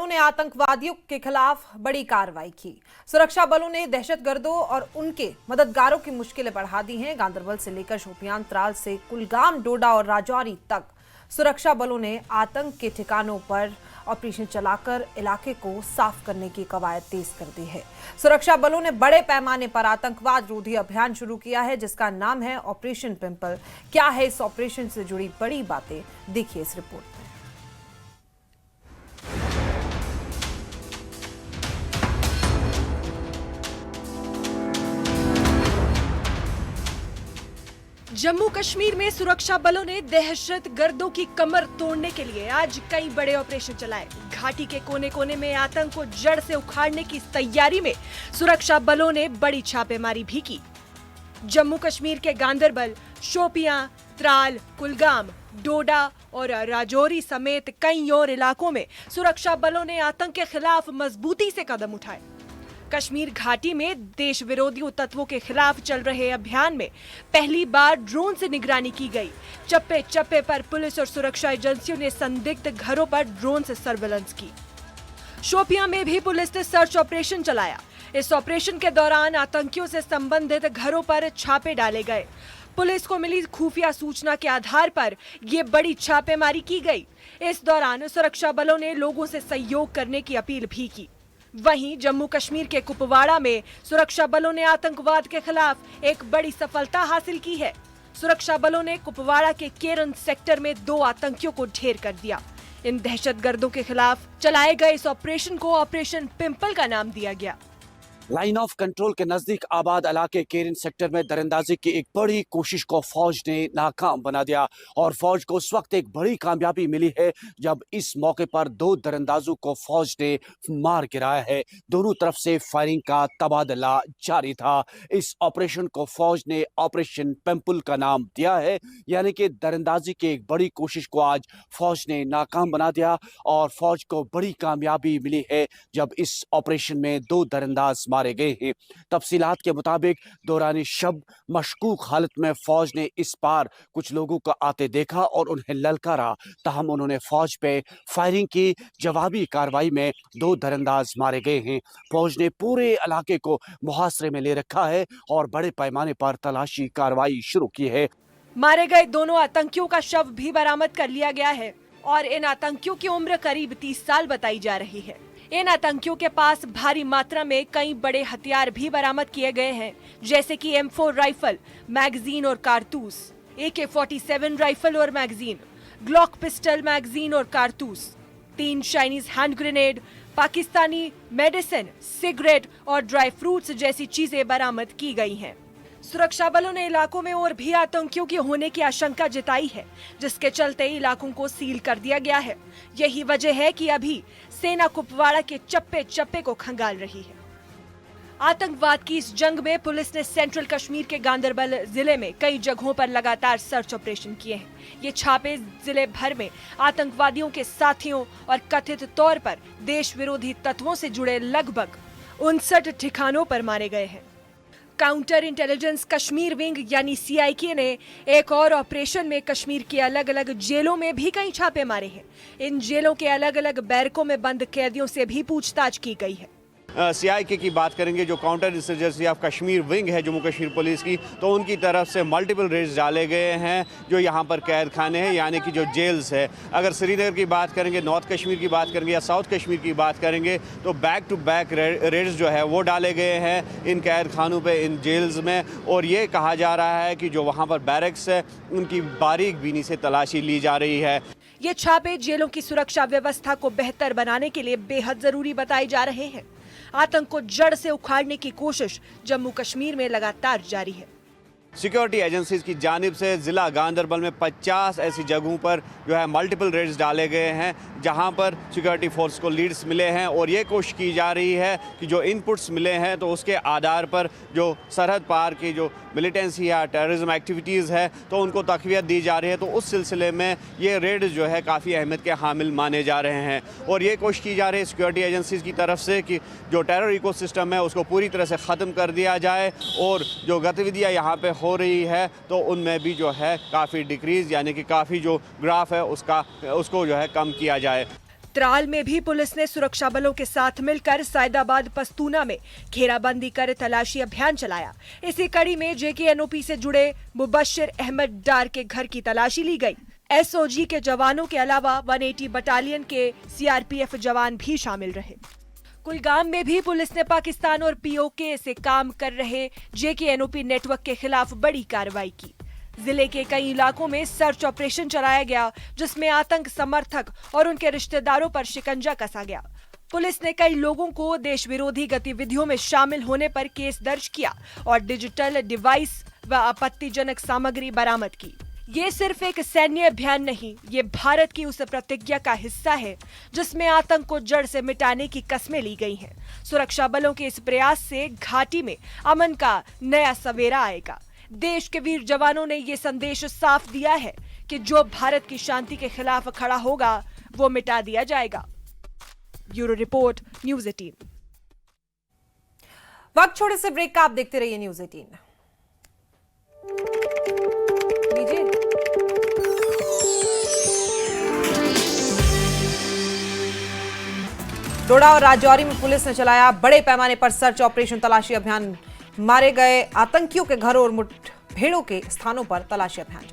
ने आतंकवादियों के खिलाफ बड़ी कार्रवाई की। सुरक्षा बलों ने दहशतगर्दों और उनके मददगारों की मुश्किलें बढ़ा दी हैं। गांदरबल से लेकर शोपियां, त्राल से कुलगाम, डोडा और राजौरी तक सुरक्षा बलों ने आतंक के ठिकानों पर ऑपरेशन चलाकर इलाके को साफ करने की कवायद तेज कर दी है। सुरक्षा बलों ने बड़े पैमाने पर आतंकवाद रोधी अभियान शुरू किया है, जिसका नाम है ऑपरेशन पिंपल। क्या है इस ऑपरेशन से जुड़ी बड़ी बातें, देखिए इस रिपोर्ट में। जम्मू कश्मीर में सुरक्षा बलों ने दहशत गर्दों की कमर तोड़ने के लिए आज कई बड़े ऑपरेशन चलाए। घाटी के कोने कोने में आतंक को जड़ से उखाड़ने की तैयारी में सुरक्षा बलों ने बड़ी छापेमारी भी की। जम्मू कश्मीर के गांदरबल, शोपियां, त्राल, कुलगाम, डोडा और राजौरी समेत कई और इलाकों में सुरक्षा बलों ने आतंक के खिलाफ मजबूती से कदम उठाए। कश्मीर घाटी में देश विरोधी तत्वों के खिलाफ चल रहे अभियान में पहली बार ड्रोन से निगरानी की गई। चप्पे चप्पे पर पुलिस और सुरक्षा एजेंसियों ने संदिग्ध घरों पर ड्रोन से सर्विलांस की। शोपियां में भी पुलिस ने सर्च ऑपरेशन चलाया। इस ऑपरेशन के दौरान आतंकियों से संबंधित घरों पर छापे डाले गए। पुलिस को मिली खुफिया सूचना के आधार पर ये बड़ी छापेमारी की गई। इस दौरान सुरक्षा बलों ने लोगों से सहयोग करने की अपील भी की। वहीं जम्मू कश्मीर के कुपवाड़ा में सुरक्षा बलों ने आतंकवाद के खिलाफ एक बड़ी सफलता हासिल की है। सुरक्षा बलों ने कुपवाड़ा के केरन सेक्टर में 2 आतंकियों को ढेर कर दिया। इन दहशतगर्दों के खिलाफ चलाए गए इस ऑपरेशन को ऑपरेशन पिंपल का नाम दिया गया। लाइन ऑफ कंट्रोल के नजदीक आबाद इलाके केरन सेक्टर में दरिंदाजी की एक बड़ी कोशिश को फौज ने नाकाम बना दिया और फौज को उस वक्त एक बड़ी कामयाबी मिली है जब इस मौके पर 2 दरिंदाजों को फौज ने मार गिराया है। दोनों तरफ से फायरिंग का तबादला जारी था। इस ऑपरेशन को फौज ने ऑपरेशन पिंपल का नाम दिया है, यानी कि दरिंदाजी की एक बड़ी कोशिश को आज फौज ने नाकाम बना दिया और फौज को बड़ी कामयाबी मिली है जब इस ऑपरेशन में 2 दरिंदाज मारे गए हैं। तफसीलात के मुताबिक दौरान शब मशकूक हालत में फौज ने इस पार कुछ लोगों को आते देखा और उन्हें ललकारा, ताहम उन्होंने फौज पे फायरिंग की। जवाबी कार्रवाई में 2 दरिंदाज मारे गए हैं। फौज ने पूरे इलाके को मुहासरे में ले रखा है और बड़े पैमाने पर तलाशी कार्रवाई शुरू की है। मारे गए दोनों आतंकियों का शव भी बरामद कर लिया गया है और इन आतंकियों की उम्र करीब 30 साल बताई जा रही है। इन आतंकियों के पास भारी मात्रा में कई बड़े हथियार भी बरामद किए गए हैं, जैसे कि M4 राइफल, मैगजीन और कारतूस, AK-47 राइफल और मैगजीन, ग्लॉक पिस्टल, मैगजीन और कारतूस, 3 Chinese hand grenade, Pakistani medicine, cigarette और ड्राई फ्रूट्स जैसी चीजें बरामद की गई हैं। सुरक्षा बलों ने इलाकों में और भी आतंकियों के होने की आशंका जताई है, जिसके चलते इलाकों को सील कर दिया गया है। यही वजह है कि अभी सेना कुपवाड़ा के चप्पे चप्पे को खंगाल रही है। आतंकवाद की इस जंग में पुलिस ने सेंट्रल कश्मीर के गांदरबल जिले में कई जगहों पर लगातार सर्च ऑपरेशन किए हैं। ये छापे जिले भर में आतंकवादियों के साथियों और कथित तौर पर देश विरोधी तत्वों से जुड़े लगभग 59 ठिकानों पर मारे गए हैं। काउंटर इंटेलिजेंस कश्मीर विंग यानी CIK ने एक और ऑपरेशन में कश्मीर की अलग अलग जेलों में भी कई छापे मारे हैं। इन जेलों के अलग अलग बैरकों में बंद कैदियों से भी पूछताछ की गई है। CIK की बात करेंगे, जो counter insurgency of Kashmir wing है जम्मू कश्मीर पुलिस की, तो उनकी तरफ से मल्टीपल रेड्स डाले गए हैं जो यहाँ पर कैद खाने हैं, यानी कि जो जेल्स है। अगर श्रीनगर की बात करेंगे, नॉर्थ कश्मीर की बात करेंगे या साउथ कश्मीर की बात करेंगे, तो बैक टू बैक रेड्स जो है वो डाले गए हैं इन कैद खानों पे, इन जेल्स में। और ये कहा जा रहा है कि जो वहाँ पर बैरक्स है उनकी बारीक बीनी से तलाशी ली जा रही है। ये छापे जेलों की सुरक्षा व्यवस्था को बेहतर बनाने के लिए बेहद जरूरी बताए जा रहे हैं। आतंक को जड़ से उखाड़ने की कोशिश जम्मू कश्मीर में लगातार जारी है। सिक्योरिटी एजेंसीज की जानिब से ज़िला गांदरबल में 50 ऐसी जगहों पर जो है मल्टीपल रेड्स डाले गए हैं जहां पर सिक्योरिटी फोर्स को लीड्स मिले हैं और ये कोशिश की जा रही है कि जो इनपुट्स मिले हैं तो उसके आधार पर जो सरहद पार की जो मिलिटेंसी या टेररिज्म एक्टिविटीज़ है तो उनको तक़वियत दी जा रही है। तो उस सिलसिले में ये रेड जो है काफ़ी अहमियत के हामिल माने जा रहे हैं और ये कोशिश की जा रही है सिक्योरिटी एजेंसीज़ की तरफ से कि जो टेरर इकोसिस्टम है उसको पूरी तरह से ख़त्म कर दिया जाए और जो गतिविधियाँ यहाँ पे हो रही है तो उनमें भी जो है काफ़ी डिक्रीज़ यानी कि काफ़ी जो ग्राफ है उसको जो है कम किया जाए। त्राल में भी पुलिस ने सुरक्षा बलों के साथ मिलकर सैदाबाद पस्तूना में घेराबंदी कर तलाशी अभियान चलाया। इसी कड़ी में JKNOP से जुड़े मुबश्शिर अहमद डार के घर की तलाशी ली गई। SOG के जवानों के अलावा 180 बटालियन के CRPF जवान भी शामिल रहे। कुलगाम में भी पुलिस ने पाकिस्तान और POK से काम कर रहे JKNOP नेटवर्क के खिलाफ बड़ी कार्रवाई की। जिले के कई इलाकों में सर्च ऑपरेशन चलाया गया, जिसमें आतंक समर्थक और उनके रिश्तेदारों पर शिकंजा कसा गया। पुलिस ने कई लोगों को देश विरोधी गतिविधियों में शामिल होने पर केस दर्ज किया और डिजिटल डिवाइस व आपत्तिजनक सामग्री बरामद की। ये सिर्फ एक सैन्य अभियान नहीं, ये भारत की उस प्रतिज्ञा का हिस्सा है जिसमें आतंक को जड़ से मिटाने की कस्में ली गई हैं। सुरक्षा बलों के इस प्रयास से घाटी में अमन का नया सवेरा आएगा। देश के वीर जवानों ने ये संदेश साफ दिया है कि जो भारत की शांति के खिलाफ खड़ा होगा वो मिटा दिया जाएगा। Bureau report, news 18। वक्त छोड़े से ब्रेक का, आप देखते रहिए न्यूज़ 18। लीजिए। डोडा और राजौरी में पुलिस ने चलाया बड़े पैमाने पर सर्च ऑपरेशन, तलाशी अभियान। मारे गए आतंकियों के घरों और मुठभेड़ों के स्थानों पर तलाशी अभियान।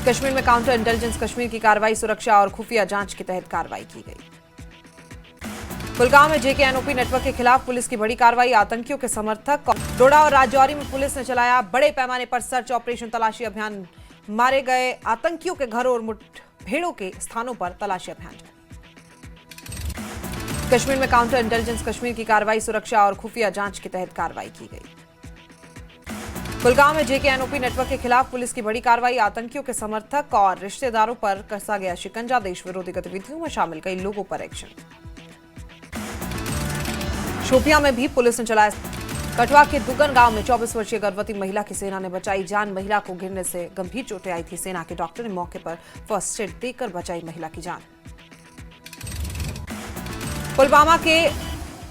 कश्मीर में काउंटर इंटेलिजेंस कश्मीर की कार्रवाई, सुरक्षा और खुफिया जांच के तहत कार्रवाई की गई। कुलगाम में JKNOP नेटवर्क के खिलाफ पुलिस की बड़ी कार्रवाई, आतंकियों के समर्थक। डोडा और राजौरी में पुलिस ने चलाया बड़े पैमाने पर सर्च ऑपरेशन, तलाशी अभियान। मारे गए आतंकियों के घरों और मुठभेड़ों के स्थानों पर तलाशी अभियान। कश्मीर में काउंटर इंटेलिजेंस कश्मीर की कार्रवाई, सुरक्षा और खुफिया जांच के तहत कार्रवाई की गई। कुलगाम में JKNOP नेटवर्क के खिलाफ पुलिस की बड़ी कार्रवाई, आतंकियों के समर्थक और रिश्तेदारों पर कसा गया शिकंजा, देश विरोधी गतिविधियों में शामिल कई लोगों पर एक्शन। शोपियां में भी पुलिस ने चलाया। कटवा के दुगन गांव में 24 वर्षीय गर्भवती महिला की सेना ने बचाई जान। महिला को गिरने से गंभीर चोटें आई थी। सेना के डॉक्टर ने मौके पर फर्स्ट एड देकर बचाई महिला की जान। पुलवामा के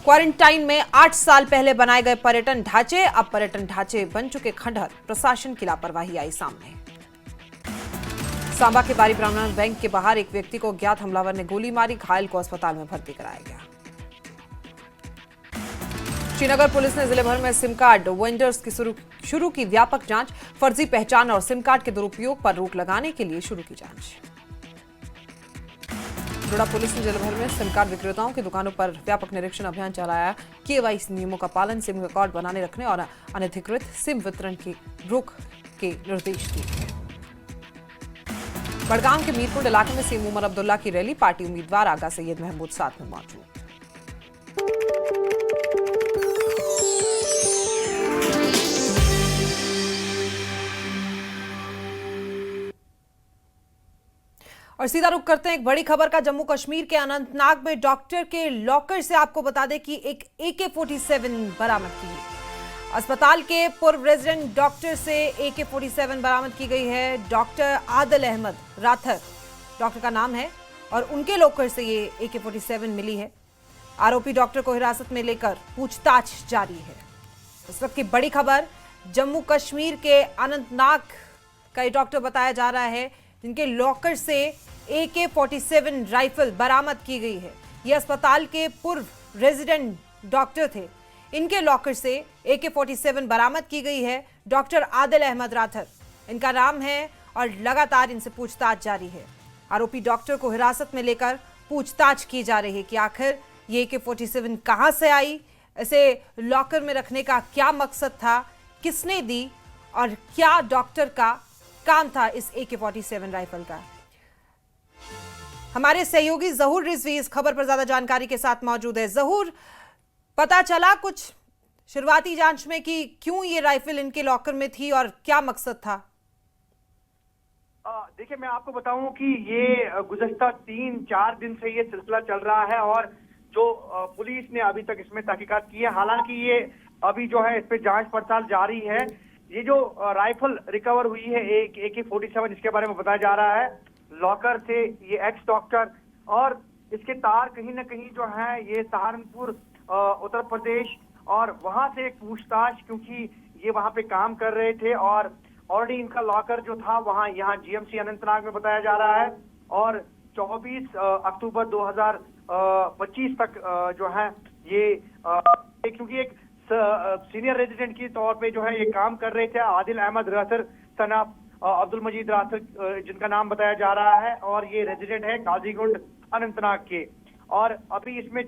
क्वारंटाइन में 8 साल पहले बनाए गए पर्यटन ढांचे, अब पर्यटन ढांचे बन चुके खंडहर, प्रशासन की लापरवाही आई सामने। सांबा के बारी ब्राह्मण बैंक के बाहर एक व्यक्ति को अज्ञात हमलावर ने गोली मारी, घायल को अस्पताल में भर्ती कराया गया। श्रीनगर पुलिस ने जिले भर में सिम कार्ड वेंडर्स की शुरू की व्यापक जांच, फर्जी पहचान और सिम कार्ड के दुरुपयोग पर रोक लगाने के लिए शुरू की जांच। डोडा पुलिस ने जिले भर में सिम कार्ड विक्रेताओं की दुकानों पर व्यापक निरीक्षण अभियान चलाया। KYC नियमों का पालन, सिम रिकॉर्ड बनाने रखने और अनधिकृत सिम वितरण की रोक के निर्देश दिए। बड़गाम के मीरपुर इलाके में सीएम उमर अब्दुल्ला की रैली, पार्टी उम्मीदवार आगा सैयद महमूद साथ में मौजूद। और सीधा रुख करते हैं एक बड़ी खबर का। जम्मू कश्मीर के अनंतनाग में डॉक्टर के लॉकर से आपको बता दें कि एक AK-47 बरामद की है। अस्पताल के पूर्व रेजिडेंट डॉक्टर से AK-47 बरामद की गई है। डॉक्टर आदिल अहमद राथर डॉक्टर का नाम है और उनके लॉकर से ये AK-47 मिली है। आरोपी डॉक्टर को हिरासत में लेकर पूछताछ जारी है। इस वक्त की बड़ी खबर, जम्मू कश्मीर के अनंतनाग का ये डॉक्टर बताया जा रहा है जिनके लॉकर से AK-47 राइफल बरामद की गई है। ये अस्पताल के पूर्व रेजिडेंट डॉक्टर थे, इनके लॉकर से AK-47 बरामद की गई है। डॉक्टर आदिल अहमद राथर इनका नाम है और लगातार इनसे पूछताछ जारी है। आरोपी डॉक्टर को हिरासत में लेकर पूछताछ की जा रही है कि आखिर ये AK-47 कहां से आई, इसे लॉकर में रखने का क्या मकसद था, किसने दी और क्या डॉक्टर का काम था इस AK-47 राइफल का। हमारे सहयोगी जहूर रिजवी इस खबर पर ज्यादा जानकारी के साथ मौजूद है। जहूर, पता चला कुछ शुरुआती जांच में कि क्यों ये राइफल इनके लॉकर में थी और क्या मकसद था? देखिए, मैं आपको बताऊं कि ये गुज़श्ता 3-4 दिन से ये सिलसिला चल रहा है और जो पुलिस ने अभी तक इसमें तहकीकात की है। हालांकि ये अभी जो है इस पे जांच पड़ताल जारी है। ये जो राइफल रिकवर हुई है एक AK-47, इसके बारे में बताया जा रहा है लॉकर से ये एक्स डॉक्टर और इसके तार कहीं ना कहीं जो है ये सहारनपुर उत्तर प्रदेश और वहां से एक पूछताछ, क्योंकि ये वहां पे काम कर रहे थे और ऑलरेडी इनका लॉकर जो था वहां यहाँ GMC अनंतनाग में बताया जा रहा है और 24 अक्टूबर 2025 तक जो है ये क्योंकि एक सीनियर रेजिडेंट के तौर पे जो है ये काम कर रहे थे आदिल अहमद राथर सना अब्दुल मजीद राथर जिनका नाम बताया जा रहा है, और ये रेजिडेंट है काजीगुंड अनंतनाग के। और अभी इसमें